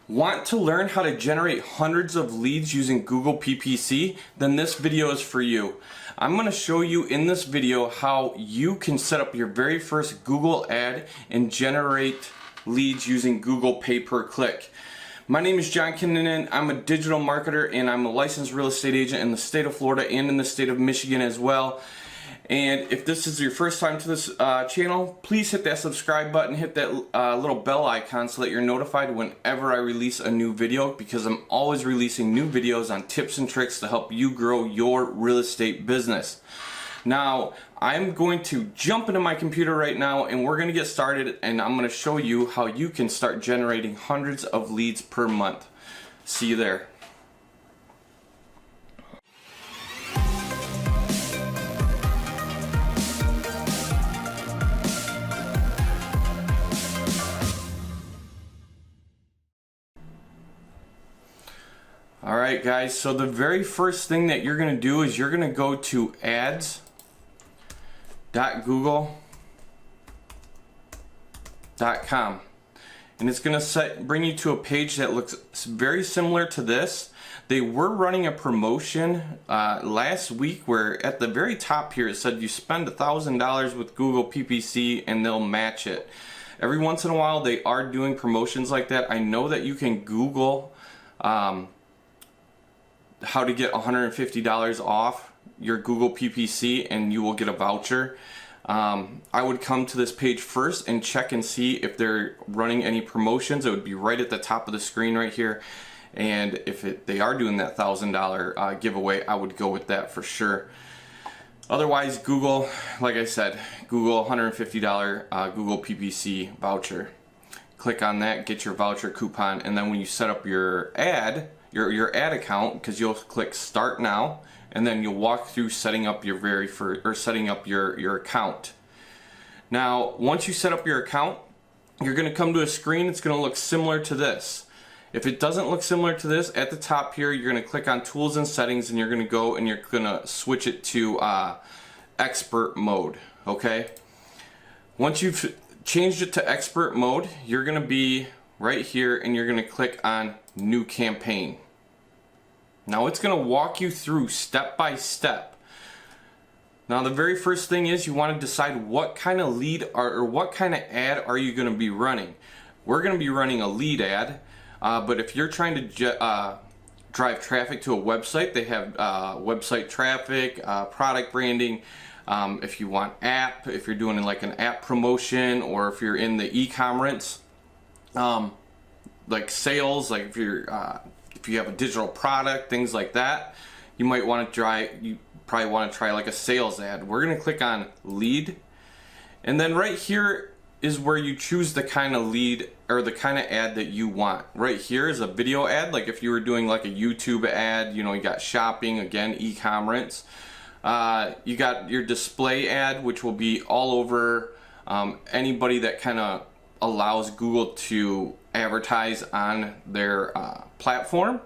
Want to learn how to generate hundreds of leads using Google PPC? Then this video is for you. I'm going to show you in this video how you can set up your very first Google ad and generate leads using Google pay-per-click. My name is John Kinnanen. I'm a digital marketer and I'm a licensed real estate agent in the state of Florida and in the state of Michigan as well. And if this is your first time to this channel, please hit that subscribe button, hit that little bell icon so that you're notified whenever I release a new video, because I'm always releasing new videos on tips and tricks to help you grow your real estate business. Now, I'm going to jump into my computer right now and we're going to get started, and I'm going to show you how you can start generating hundreds of leads per month. See you there. Alright guys, so the very first thing that you're going to do is you're going to go to ads.google.com, and it's going to bring you to a page that looks very similar to this. They were running a promotion last week where at the very top here it said you spend $1,000 with Google PPC and they'll match it. Every once in a while they are doing promotions like that. I know that you can Google how to get $150 off your Google PPC and you will get a voucher. I would come to this page first and check and see if they're running any promotions. It would be right at the top of the screen right here, and if they are doing that $1,000 giveaway, I would go with that for sure. Otherwise, Google, like I said, Google $150 Google PPC voucher. Click on that, get your voucher coupon, and then when you set up your ad, your ad account, because you'll click Start Now, and then you'll walk through setting up your setting up your account. Now, once you set up your account, you're going to come to a screen. It's going to look similar to this. If it doesn't look similar to this, at the top here, you're going to click on Tools and Settings, and you're going to go and you're going to switch it to Expert mode. Okay. Once you've changed it to Expert mode, you're going to be right here, and you're going to click on New Campaign. Now it's going to walk you through step by step. Now the very first thing is you want to decide what kind of lead or what kind of ad are you going to be running. We're going to be running a lead ad, but if you're trying to drive traffic to a website, they have website traffic, product branding. If you want app, if you're doing like an app promotion, or if you're in the e-commerce, like sales, like if you have a digital product, things like that, you might want to try. You probably want to try like a sales ad. We're going to click on lead, and then right here is where you choose the kind of lead or the kind of ad that you want. Right here is a video ad. Like if you were doing like a YouTube ad, you know, you got shopping, again, e-commerce. You got your display ad, which will be all over anybody that kind of allows Google to advertise on their platform.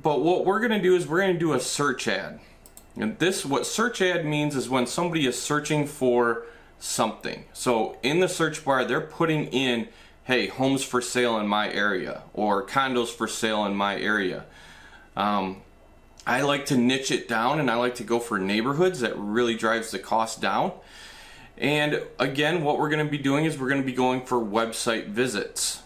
But what we're going to do is we're going to do a search ad. And what search ad means is when somebody is searching for something. So in the search bar, they're putting in, hey, homes for sale in my area, or condos for sale in my area. I like to niche it down, and I like to go for neighborhoods. That really drives the cost down. And again, what we're going to be doing is we're going to be going for website visits,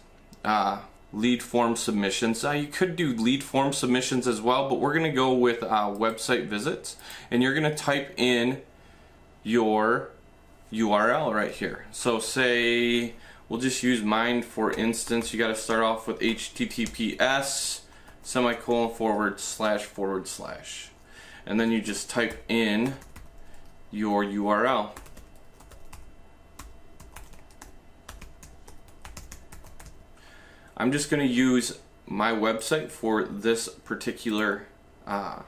lead form submissions. You could do lead form submissions as well, but we're going to go with website visits, and you're going to type in your URL right here. So say we'll just use mine for instance. You got to start off with https:// and then you just type in your URL. I'm just going to use my website for this particular ad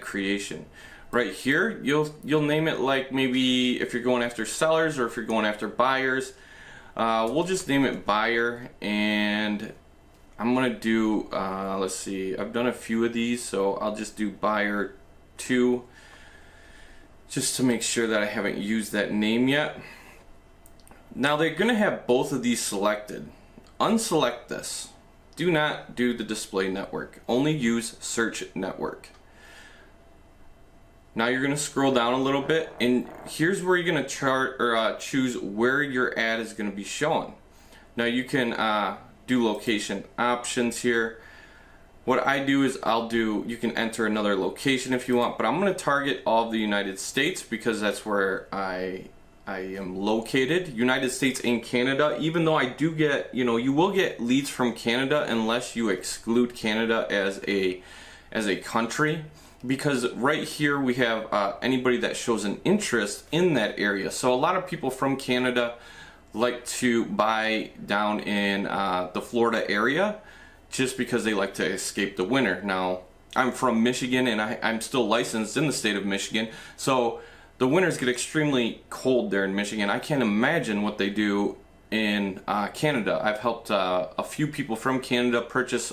creation. Right here, you'll name it like maybe if you're going after sellers or if you're going after buyers. We'll just name it buyer, and I'm gonna do let's see, I've done a few of these, so I'll just do buyer 2 just to make sure that I haven't used that name yet. Now they're going to have both of these selected. unselect this. Do not do the display network. Only use search network. Now you're going to scroll down a little bit, and here's where you're going to choose where your ad is going to be showing. Now you can do location options here. What I do is you can enter another location if you want, but I'm going to target all of the United States because that's where I am located. United States and Canada, even though I do get, you will get leads from Canada unless you exclude Canada as a country, because right here we have anybody that shows an interest in that area. So a lot of people from Canada like to buy down in the Florida area just because they like to escape the winter. Now, I'm from Michigan, and I'm still licensed in the state of Michigan, so the winters get extremely cold there in Michigan. I can't imagine what they do in Canada. I've helped a few people from Canada purchase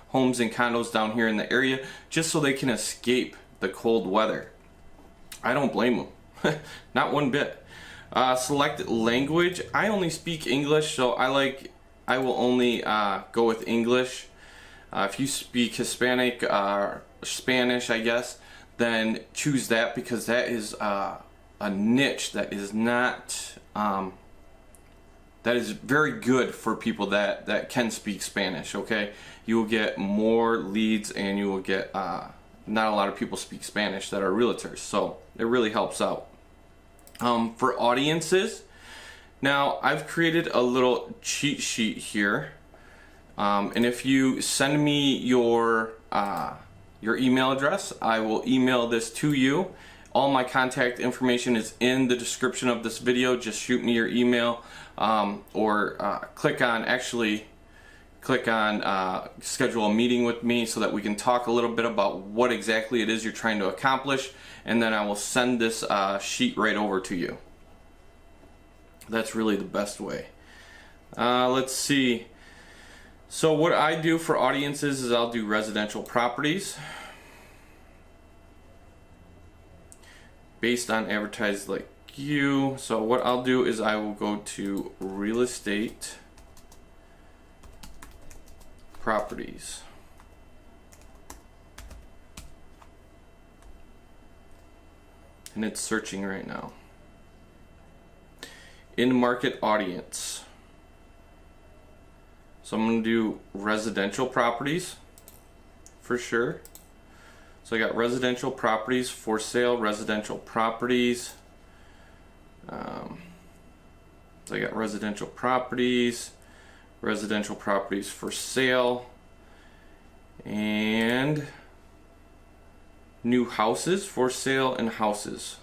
homes and condos down here in the area just so they can escape the cold weather. I don't blame them, not one bit. Select language. I only speak English, so I will only go with English. If you speak Hispanic, Spanish, I guess, then choose that, because that is a niche that is not that is very good for people that can speak Spanish. Okay, you will get more leads, and you will get not a lot of people speak Spanish that are realtors, so it really helps out. For audiences, now I've created a little cheat sheet here, and if you send me your email address, I will email this to you. All my contact information is in the description of this video. Just shoot me your email, or click on schedule a meeting with me so that we can talk a little bit about what exactly it is you're trying to accomplish, and then I will send this sheet right over to you. That's really the best way. Let's see. So what I do for audiences is I'll do residential properties based on advertised like you. So what I'll do is I will go to real estate properties. And it's searching right now. In market audience. So I'm going to do residential properties for sure. So I got residential properties for sale, residential properties. So I got residential properties for sale, and new houses for sale, and houses.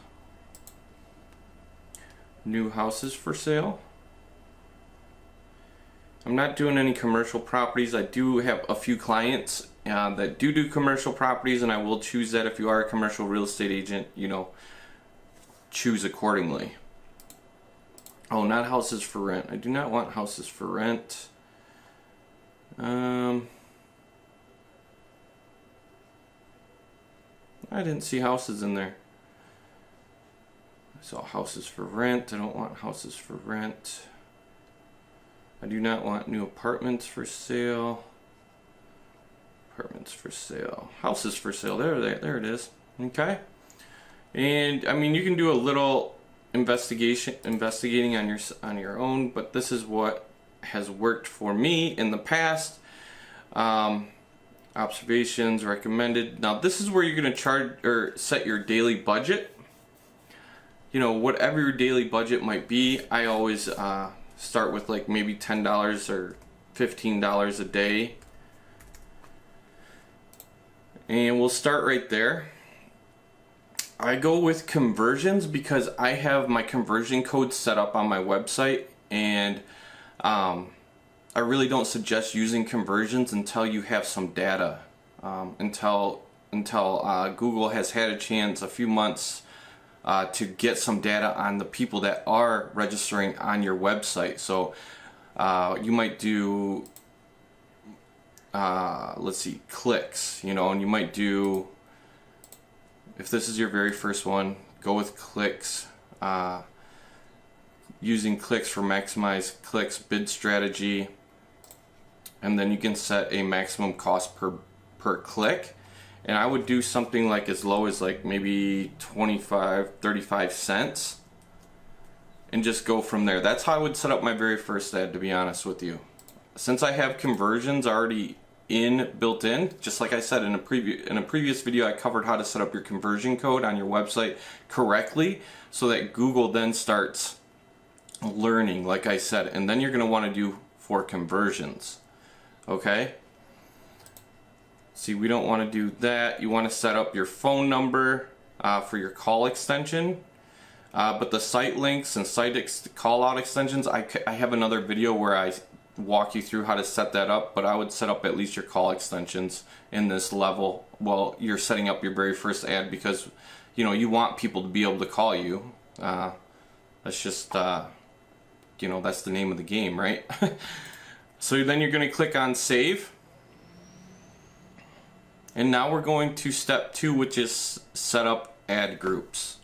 New houses for sale. I'm not doing any commercial properties. I do have a few clients that do commercial properties, and I will choose that. If you are a commercial real estate agent, choose accordingly. Oh, not houses for rent. I do not want houses for rent. I didn't see houses in there. I saw houses for rent. I don't want houses for rent. I do not want new apartments for sale. Apartments for sale. Houses for sale. There it is. Okay. And I mean, you can do a little investigating on your own, but this is what has worked for me in the past. Observations recommended. Now this is where you're going to charge or set your daily budget. Whatever your daily budget might be. I always start with like maybe $10 or $15 a day, and we'll start right there. I go with conversions because I have my conversion code set up on my website, and I really don't suggest using conversions until you have some data, until Google has had a chance, a few months, to get some data on the people that are registering on your website. So you might do, let's see, clicks, and you might do, if this is your very first one, go with clicks, using clicks for maximize clicks, bid strategy, and then you can set a maximum cost per click. And I would do something like as low as like maybe 35 cents and just go from there. That's how I would set up my very first ad, to be honest with you. Since I have conversions already built in, just like I said in a previous video, I covered how to set up your conversion code on your website correctly so that Google then starts learning, like I said, and then you're going to want to do for conversions. Okay? See, we don't want to do that. You want to set up your phone number for your call extension. But the site links and call out extensions, I have another video where I walk you through how to set that up, but I would set up at least your call extensions in this level while you're setting up your very first ad, because you know you want people to be able to call you. That's just you know, that's the name of the game, right? So then you're going to click on save, and now we're going to step 2, which is set up ad groups.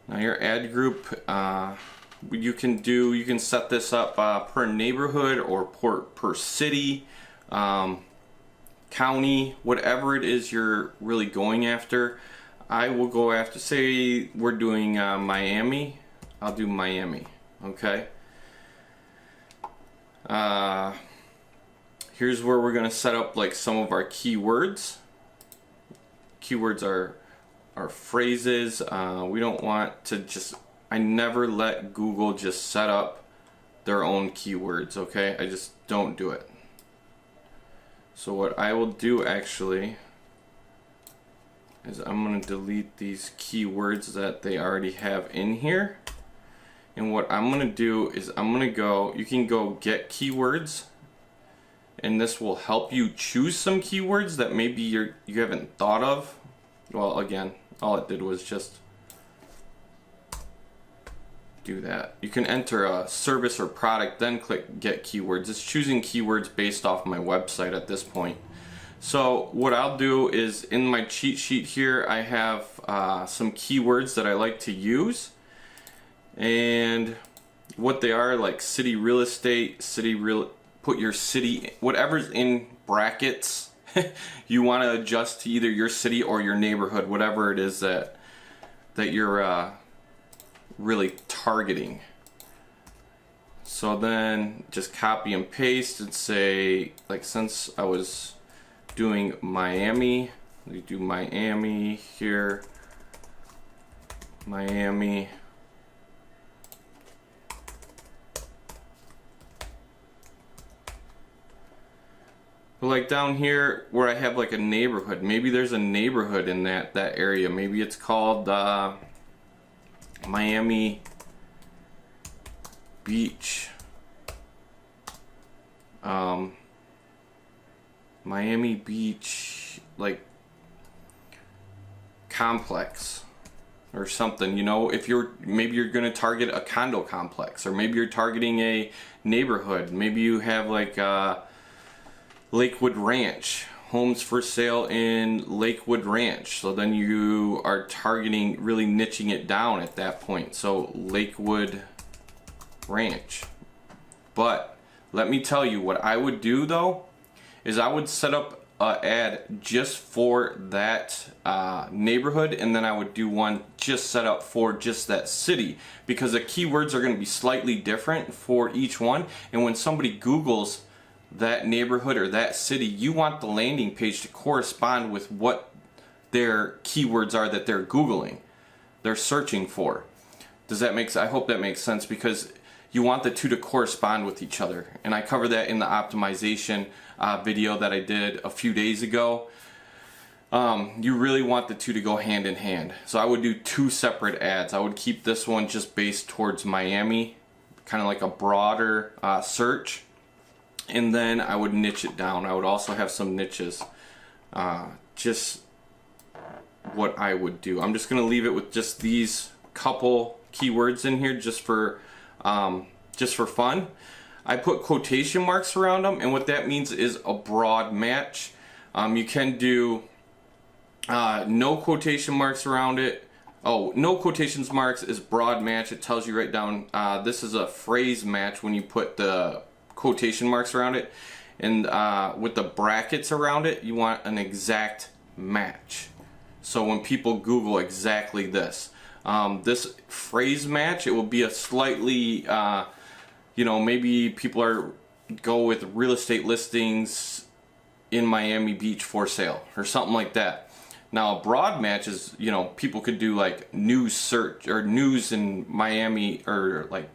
Now your ad group, you can set this up per neighborhood or per city, county, whatever it is you're really going after. I will go after, say we're doing Miami, I'll do Miami, okay? Here's where we're gonna set up like some of our keywords. Keywords are phrases. We don't want to just, I never let Google just set up their own keywords, okay? I just don't do it. So what I will do actually is I'm going to delete these keywords that they already have in here. And what I'm going to do is I'm going to go, you can go get keywords, and this will help you choose some keywords that maybe you haven't thought of. Well, again, all it did was just do that. You can enter a service or product, then click get keywords. It's choosing keywords based off my website at this point. So what I'll do is in my cheat sheet here, I have some keywords that I like to use, and what they are, like city real estate, put your city, whatever's in brackets. You want to adjust to either your city or your neighborhood, whatever it is that you're really targeting. So then just copy and paste and say, like, since I was doing Miami, we do Miami here, Miami. But like down here where I have like a neighborhood, maybe there's a neighborhood in that area. Maybe it's called Miami Beach. Miami Beach, like complex or something, you know. If maybe you're going to target a condo complex, or maybe you're targeting a neighborhood. Maybe you have like Lakewood Ranch, homes for sale in Lakewood Ranch. So then you are targeting, really niching it down at that point. So Lakewood Ranch. But let me tell you what I would do though, is I would set up an ad just for that neighborhood, and then I would do one just set up for just that city, because the keywords are going to be slightly different for each one. And when somebody Googles that neighborhood or that city, you want the landing page to correspond with what their keywords are that they're Googling, they're searching for. Does that make sense? I hope that makes sense, because you want the two to correspond with each other. And I cover that in the optimization video that I did a few days ago. You really want the two to go hand in hand. So I would do 2 separate ads. I would keep this one just based towards Miami, kind of like a broader search. And then I would niche it down. I would also have some niches. Just what I would do. I'm just going to leave it with just these couple keywords in here just for fun. I put quotation marks around them, and what that means is a broad match. You can do no quotation marks around it. Oh, no quotations marks is broad match. It tells you right down, this is a phrase match when you put the quotation marks around it, and with the brackets around it, you want an exact match. So when people Google exactly this phrase match, it will be a slightly, you know, maybe people go with real estate listings in Miami Beach for sale or something like that. Now a broad match is, you know, people could do like news search or news in Miami, or like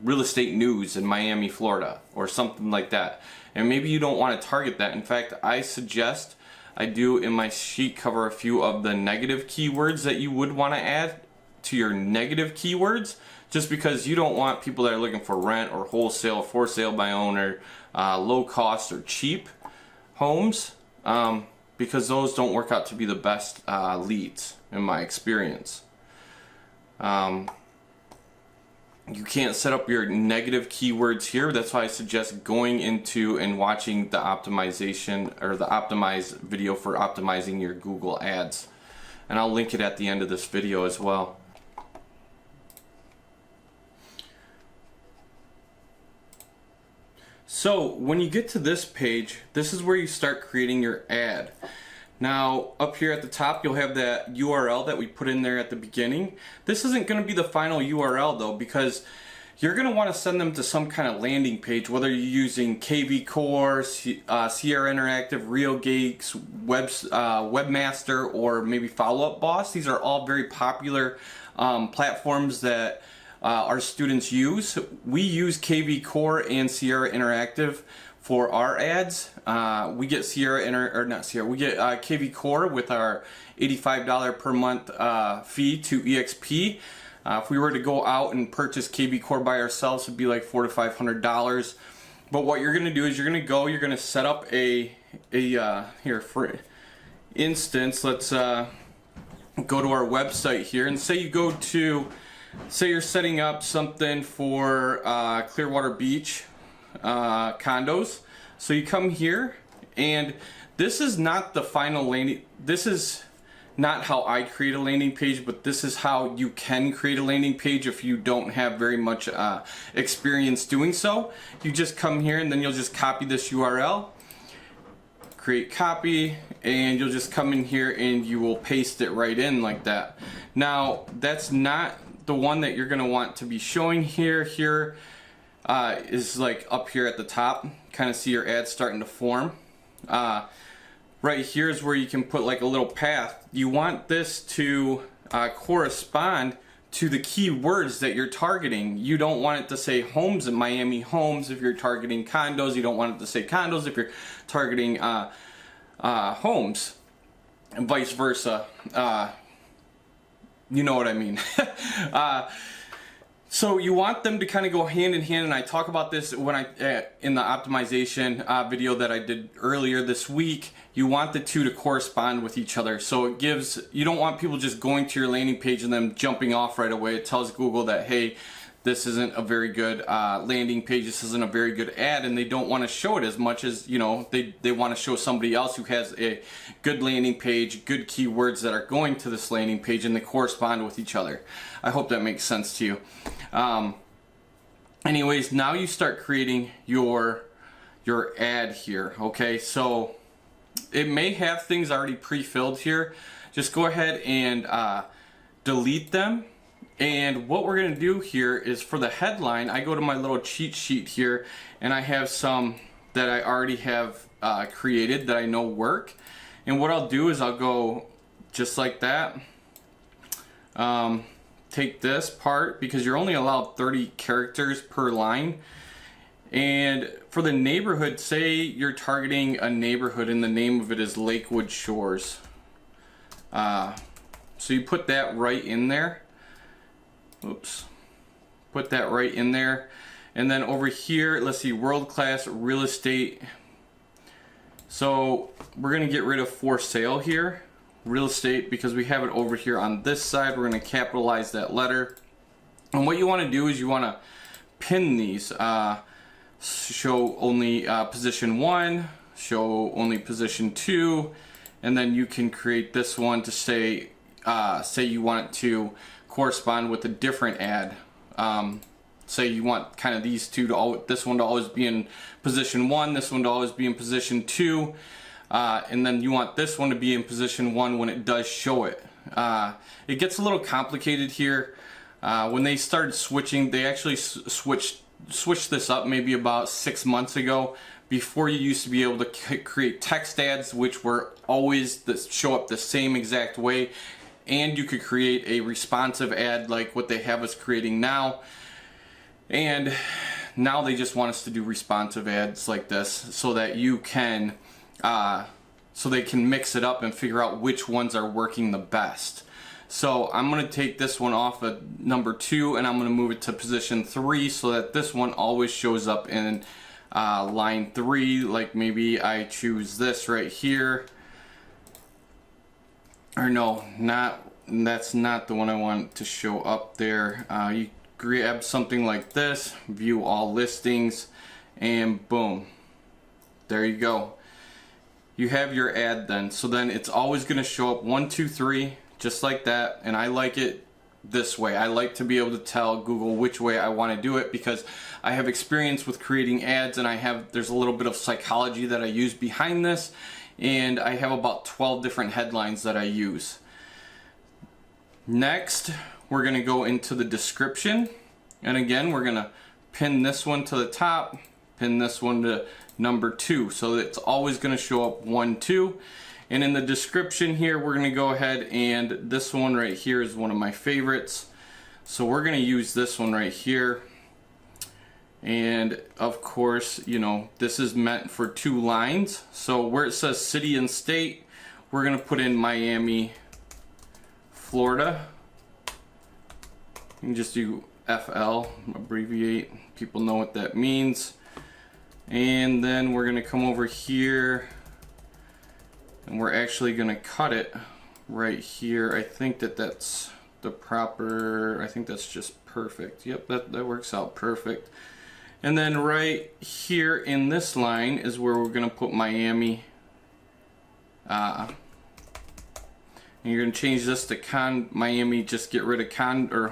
real estate news in Miami, Florida, or something like that. And maybe you don't want to target that. In fact, I suggest I do in my sheet cover a few of the negative keywords that you would want to add to your negative keywords, just because you don't want people that are looking for rent or wholesale, for sale by owner, low cost or cheap homes, because those don't work out to be the best leads in my experience. You can't set up your negative keywords here. That's why I suggest going into and watching the optimization or the optimized video for optimizing your Google ads. And I'll link it at the end of this video as well. So when you get to this page, this is where you start creating your ad. Now up here at the top you'll have that URL that we put in there at the beginning. This isn't going to be the final URL though, because you're going to want to send them to some kind of landing page, whether you're using KV Core, Sierra Interactive, RealGeeks, Webmaster, or maybe Follow Up Boss. These are all very popular platforms that our students use. We use KV Core and Sierra Interactive for our ads. We get KV Core with our $85 per month fee to EXP. If we were to go out and purchase KV Core by ourselves, it'd be like $400 to $500. But what you're going to do is you're going to set up here for instance, let's go to our website here, and say you're setting up something for Clearwater Beach condos. So you come here, and this is not the final landing. This is not how I create a landing page, but this is how you can create a landing page if you don't have very much experience doing so. You just come here, and then you'll just copy this URL, create copy, and you'll just come in here and you will paste it right in like that. Now that's not the one that you're going to want to be showing here. Here is like up here at the top, kind of see your ad starting to form. Right here is where you can put like a little path. You want this to correspond to the keywords that you're targeting. You don't want it to say homes in Miami homes if you're targeting condos. You don't want it to say condos if you're targeting homes, and vice versa. You know what I mean. So you want them to kind of go hand in hand, and I talk about this when in the optimization video that I did earlier this week. You want the two to correspond with each other, so it gives, you don't want people just going to your landing page and then jumping off right away. It tells Google that, hey, this isn't a very good landing page, this isn't a very good ad, and they don't want to show it as much as, you know, they want to show somebody else who has a good landing page, good keywords that are going to this landing page, and they correspond with each other. I hope that makes sense to you. Anyways, now you start creating your ad here. Okay, so it may have things already pre-filled here. Just go ahead and delete them. And what we're going to do here is, for the headline, I go to my little cheat sheet here, and I have some that I already have created that I know work. And what I'll do is I'll go just like that. Take this part, because you're only allowed 30 characters per line. And for the neighborhood, say you're targeting a neighborhood and the name of it is Lakewood Shores. So you put that right in there. Oops. Put that right in there. And then over here, let's see, world-class real estate. So we're going to get rid of for sale here. Real estate, because we have it over here on this side. We're going to capitalize that letter. And what you want to do is you want to pin these. Show only position 1, show only position 2, and then you can create this one to say you want it to correspond with a different ad. say you want kind of these two to this one to always be in position 1, this one to always be in position 2, and then you want this one to be in position 1 when it does show it. It gets a little complicated here. When they started switching, they actually switched this up maybe about 6 months ago. Before, you used to be able to create text ads, which were always show up the same exact way, and you could create a responsive ad like what they have us creating now. And now they just want us to do responsive ads like this, so that you can, so they can mix it up and figure out which ones are working the best. So I'm going to take this one off at number 2, and I'm going to move it to position 3, so that this one always shows up in line 3. Like maybe I choose this right here, or no, that's not the one I want to show up there. You grab something like this, view all listings, and boom, there you go. You have your ad then. So then it's always going to show up 1, 2, 3, just like that. And I like it this way. I like to be able to tell Google which way I want to do it, because I have experience with creating ads, and there's a little bit of psychology that I use behind this, and I have about 12 different headlines that I use. Next, we're going to go into the description, and again, we're going to pin this one to the top, pin this one to number 2, so it's always going to show up 1, 2. And in the description here, we're going to go ahead, and this one right here is one of my favorites, so we're going to use this one right here. And of course, you know, this is meant for 2 lines, so where it says city and state, we're going to put in Miami, Florida. You can just do FL, abbreviate, people know what that means. And then we're going to come over here, and we're actually going to cut it right here. I think that's the proper, I think that's just perfect. Yep, that works out perfect. And then right here in this line is where we're going to put Miami. And you're going to change this to Miami, just get rid of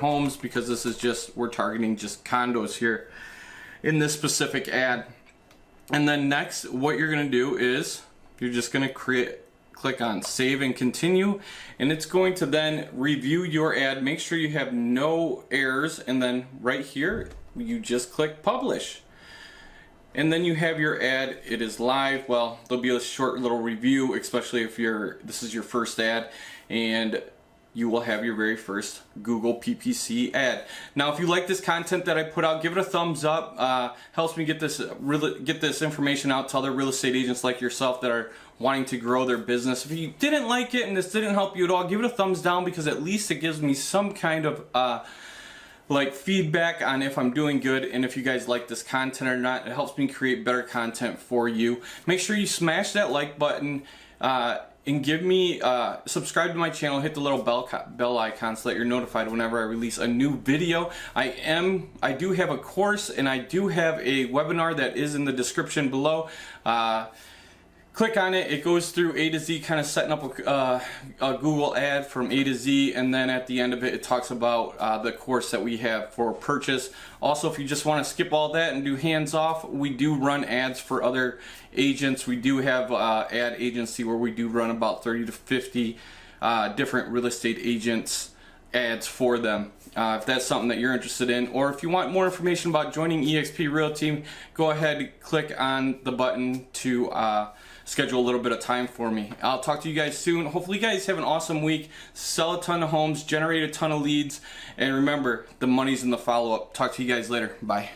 homes, because this is just, we're targeting just condos here in this specific ad. And then next, what you're going to do is you're just going to click on save and continue, and it's going to then review your ad. Make sure you have no errors, and then right here you just click publish, and then you have your ad. It is live. Well, there'll be a short little review, especially if this is your first ad, and you will have your very first Google PPC ad. Now, if you like this content that I put out, give it a thumbs up. Helps me get this information out to other real estate agents like yourself that are wanting to grow their business. If you didn't like it and this didn't help you at all, give it a thumbs down, because at least it gives me some kind of like feedback on if I'm doing good and if you guys like this content or not. It helps me create better content for you. Make sure you smash that like button, and give me subscribe to my channel, hit the little bell icon so that you're notified whenever I release a new video. I do have a course, and I do have a webinar that is in the description below. Click on it. It goes through A to Z, kind of setting up a Google ad from A to Z, and then at the end of it, it talks about the course that we have for purchase. Also, if you just want to skip all that and do hands off, we do run ads for other agents. We do have ad agency where we do run about 30 to 50 different real estate agents ads for them. If that's something that you're interested in, or if you want more information about joining eXp Realty, go ahead, click on the button to schedule a little bit of time for me. I'll talk to you guys soon. Hopefully you guys have an awesome week. Sell a ton of homes, generate a ton of leads, and remember, the money's in the follow-up. Talk to you guys later. Bye.